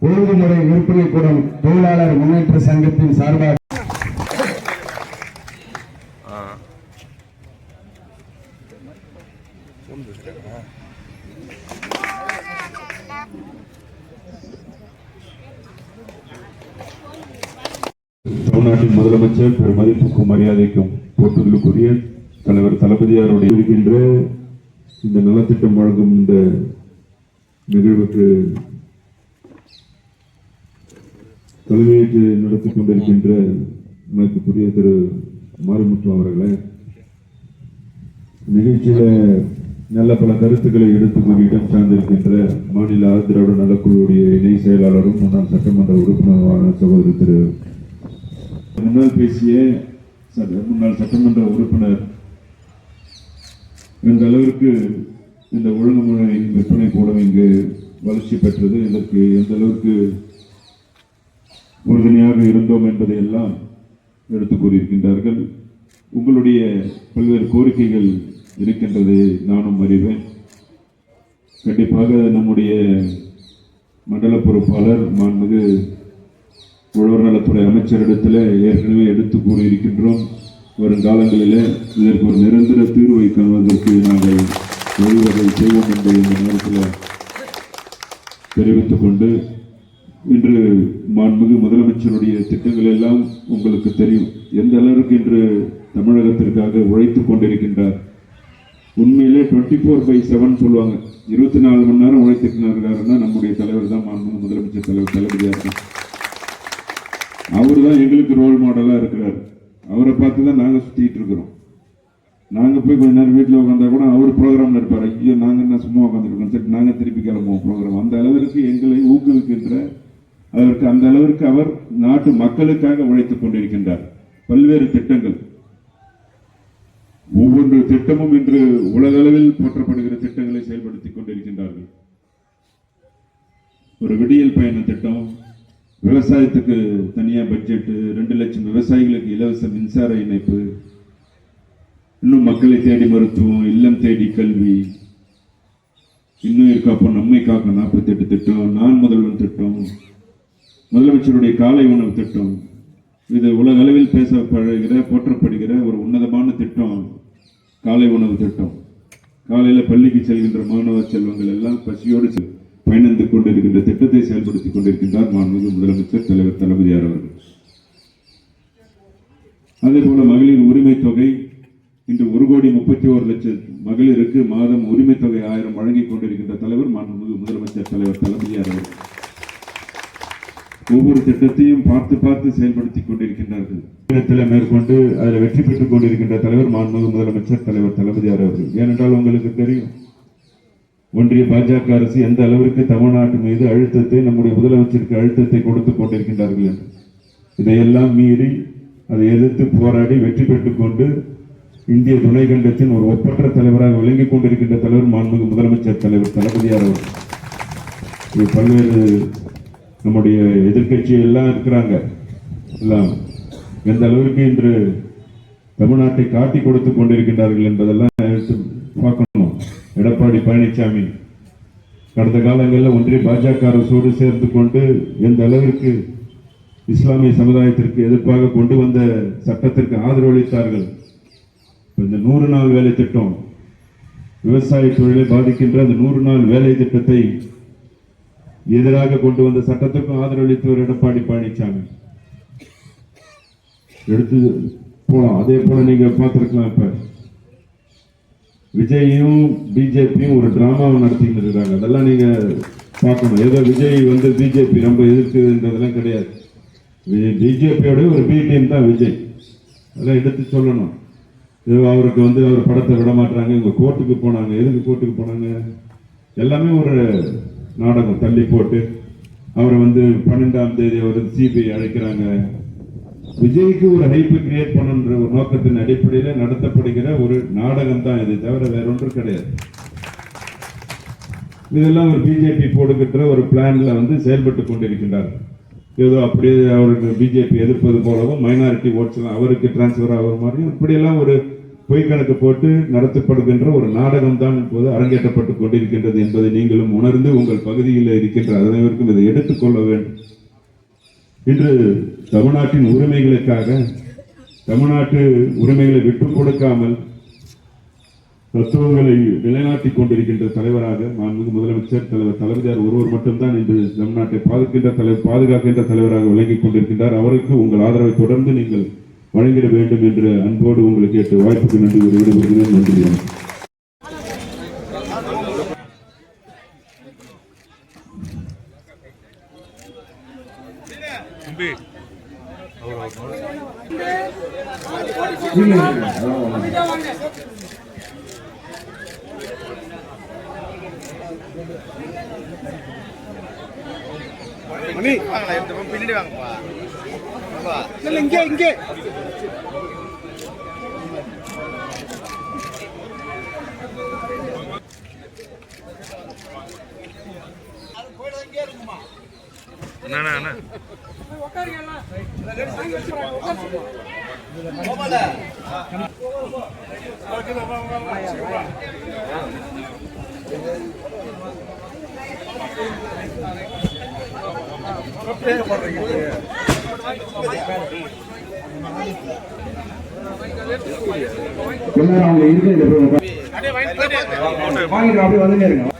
ஒழுங்குமுறை விற்பனை கூடம் தொழிலாளர் முன்னேற்ற சங்கத்தின் சார்பாக தமிழ்நாட்டின் முதலமைச்சர் பெரும் மதிப்புக்கும் மரியாதைக்கும் போற்றுதலுக்குரிய தலைவர் தளபதியாருடைய இருக்கின்ற இந்த நலத்திட்டம் வழங்கும் இந்த நிகழ்வுக்கு தலைமையேற்று நடத்திக் கொண்டிருக்கின்ற மதிப்புக்குரிய திரு மாரிமுத்து அவர்களே, நிகழ்ச்சியில நல்ல பல கருத்துக்களை எடுத்துக் கூறி இடம் சார்ந்திருக்கின்ற மாநில திராவிட நலக்குழுவுடைய இணை செயலாளரும் முன்னாள் சட்டமன்ற உறுப்பினருமான சகோதரர் திரு முன்னால் பேசிய முன்னாள் சட்டமன்ற உறுப்பினர் இந்த அளவிற்கு இந்த ஒழுங்குமுறை விற்பனை கூடம் இங்கு வளர்ச்சி பெற்றது, இதற்கு எந்த அளவுக்கு உறுதுணையாக இருந்தோம் என்பதை எல்லாம் எடுத்துக் கூறியிருக்கின்றார்கள். உங்களுடைய பல்வேறு கோரிக்கைகள் இருக்கின்றது, நானும் அறிவேன். கண்டிப்பாக நம்முடைய மண்டல பொறுப்பாளர் மாண்புமிகு உழவர் நலத்துறை அமைச்சரிடத்தில் ஏற்கனவே எடுத்து கூறியிருக்கின்றோம். வருங்காலங்களில் இதற்கு ஒரு நிரந்தர தீர்வை காண்பதற்கு நாங்கள் வழிவகை செய்வோம் என்பதை இந்த நேரத்தில் தெரிவித்துக் கொண்டு, இன்று மாண்புமிகு முதலமைச்சருடைய திட்டங்கள் எல்லாம் உங்களுக்கு தெரியும். எந்த அளவிற்கு இன்று தமிழகத்திற்காக உழைத்துக் கொண்டிருக்கின்றார். உண்மையிலே 24/7 சொல்லுவாங்க, 24 மணி நேரம் உழைத்திருக்கிறாருன்னா நம்முடைய தலைவர் தான், மாண்புமிகு முதலமைச்சர் தலைவர் தளபதியாக தான். அவர் தான் எங்களுக்கு ரோல் மாடலாக இருக்கிறார். அவரை பார்த்து தான் நாங்கள் சுற்றிட்டு இருக்கிறோம். நாங்கள் போய் கொஞ்ச நேரம் வீட்டில் உட்காந்தா கூட அவர் ப்ரோக்ராமில் இருப்பார். ஐயோ நாங்கள் என்ன சும்மா உட்காந்துருக்கோம், சரி நாங்கள் திருப்பி கிளம்புவோம் ப்ரோக்ராம். அந்த அளவிற்கு எங்களை ஊக்குவிக்கின்ற அதற்கு அந்த அளவிற்கு அவர் நாட்டு மக்களுக்காக உழைத்துக் கொண்டிருக்கின்றார். பல்வேறு திட்டங்கள், ஒவ்வொரு திட்டமும் இன்று உலக அளவில் போற்றப்படுகிற திட்டங்களை செயல்படுத்திக் கொண்டிருக்கின்றார்கள். ஒரு விடியல் பயண திட்டம், விவசாயத்துக்கு தனியா பட்ஜெட், 2 லட்சம் விவசாயிகளுக்கு இலவச மின்சார இணைப்பு, இன்னும் மக்களை தேடி மருத்துவம், இல்லம் தேடி கல்வி, இன்னும் காப்போம் நம்மை காக்க 48 திட்டம், நான் முதல்வன் திட்டம், முதலமைச்சருடைய காலை உணவு திட்டம். இது உலக அளவில் பேசப்படுகிற போற்றப்படுகிற ஒரு உன்னதமான திட்டம் காலை உணவு திட்டம். காலையில பள்ளிக்கு செல்கின்ற மாணவ செல்வங்கள் எல்லாம் பசியோடு பயணித்துக் கொண்டிருக்கின்ற திட்டத்தை செயல்படுத்திக் கொண்டிருக்கின்றார் மாண்புமிகு முதலமைச்சர் தலைவர் தளபதியார் அவர்கள். அதே போல மகளிர் உரிமை தொகை இன்று 1,31,00,000 மகளிருக்கு மாதம் உரிமை தொகை 1000 வழங்கிக் கொண்டிருக்கின்ற தலைவர் மாண்புமிகு முதலமைச்சர் தலைவர் தளபதியார் அவர்கள். ஒவ்வொரு திட்டத்தையும் பார்த்து செயல்படுத்திக் கொண்டிருக்கின்றார்கள். மேற்கொண்டு அதில் வெற்றி பெற்றுக் கொண்டிருக்கின்ற தலைவர் மாண்புமிகு முதலமைச்சர் தலைவர் தளபதியார் அவர்கள். ஏனென்றால் உங்களுக்கு தெரியும், ஒன்றிய பாஜக அரசு எந்த அளவிற்கு தமிழ்நாட்டு மீது அழுத்தத்தை, நம்முடைய முதலமைச்சருக்கு அழுத்தத்தை கொடுத்துக் கொண்டிருக்கின்றார்கள் என்று. இதையெல்லாம் மீறி அதை எதிர்த்து போராடி வெற்றி பெற்றுக் கொண்டு இந்திய துணை கண்டத்தின் ஒரு ஒப்பற்ற தலைவராக விளங்கிக் கொண்டிருக்கின்ற தலைவர் மாண்புமிகு முதலமைச்சர் தலைவர் தளபதியார் அவர்கள். பல்வேறு நம்முடைய எதிர்கட்சி எல்லாம் இருக்கிறாங்க, எல்லாம் எந்த அளவிற்கு இன்று தமிழ்நாட்டை காட்டி கொடுத்துக் கொண்டிருக்கின்றார்கள் என்பதெல்லாம் எடுத்து பார்க்கணும். எடப்பாடி பழனிசாமி கடந்த காலங்களில் ஒன்றிய பாஜக அரசோடு சேர்ந்து கொண்டு எந்த அளவிற்கு இஸ்லாமிய சமுதாயத்திற்கு எதிர்ப்பாக கொண்டு வந்த சட்டத்திற்கு ஆதரவளித்தார்கள். இந்த 100 நாள் வேலை திட்டம், விவசாய தொழிலை பாதிக்கின்ற அந்த 100 நாள் வேலை திட்டத்தை எதிராக கொண்டு வந்த சட்டத்திற்கும் ஆதரவளித்தவர் எடப்பாடி பழனிசாமி. எடுத்து போலாம். அதே போல நீங்க பார்த்திருக்கலாம், இப்ப விஜயும் பிஜேபியும் ஒரு டிராமாவை நடத்திட்டு இருக்காங்க. அதெல்லாம் நீங்க பார்க்கணும். ஏதோ விஜய் வந்து பிஜேபி ரொம்ப எதிர்க்குதுன்றதெல்லாம் கிடையாது. பிஜேபியோட ஒரு பி டீம் தான் விஜய். அதெல்லாம் எடுத்து சொல்லணும். அவருக்கு வந்து அவர் படத்தை விட மாட்டாங்க, இவங்க கோர்ட்டுக்கு போனாங்க. எதுக்கு கோர்ட்டுக்கு போனாங்க? எல்லாமே ஒரு நாடகம் தள்ளி போட்டு அவரை வந்து 12ஆம் தேதி அவர் சிபிஐ அழைக்கிறாங்க. விஜய்க்கு ஒரு ஹைப் கிரியேட் பண்ணுன்ற ஒரு நோக்கத்தின் அடிப்படையில் நடத்தப்படுகிற ஒரு நாடகம் தான் இது, தவிர வேற ஒன்றும் கிடையாது. இதெல்லாம் ஒரு பிஜேபி போடுகின்ற ஒரு பிளான்ல வந்து செயல்பட்டு கொண்டிருக்கின்றார். ஏதோ அப்படியே அவருக்கு பிஜேபி எதிர்ப்பது போலவும் மைனாரிட்டி ஓட்ஸ் எல்லாம் அவருக்கு டிரான்ஸ்பர் ஆகிற மாதிரியும் இப்படியெல்லாம் ஒரு பொய் கணக்கு போட்டு நடத்தப்படுகின்ற ஒரு நாடகம் தான் இப்போது அரங்கேற்றப்பட்டுக் கொண்டிருக்கின்றது என்பதை நீங்களும் உணர்ந்து உங்கள் பகுதியில் இருக்கின்ற அனைவருக்கும் இதை எடுத்துக்கொள்ள வேண்டும். இன்று தமிழ்நாட்டின் உரிமைகளுக்காக தமிழ்நாட்டு உரிமைகளை விட்டுக் கொடுக்காமல் தத்துவங்களை நிலைநாட்டிக் கொண்டிருக்கின்ற தலைவராக மாண்புமிகு முதலமைச்சர் தலைவர் தளபதியார் ஒருவர் மட்டும்தான் இன்று தமிழ்நாட்டை பாதுகாக்கின்ற தலைவராக விளங்கிக் கொண்டிருக்கின்றார். அவருக்கு உங்கள் ஆதரவை தொடர்ந்து நீங்கள் வழங்கிட வேண்டும் என்ற அன்போடு உங்களுக்கு கேட்டு வாய்ப்புக்கு நன்றி விடைபெறுகிறேன். நன்றி. பின்னாடி வாங்கப்பா இங்கே இங்கே அண்ணா எல்லாரும் அவங்க இருக்கிற வாங்கிட்டு அப்படியே வந்துட்டே இருங்க.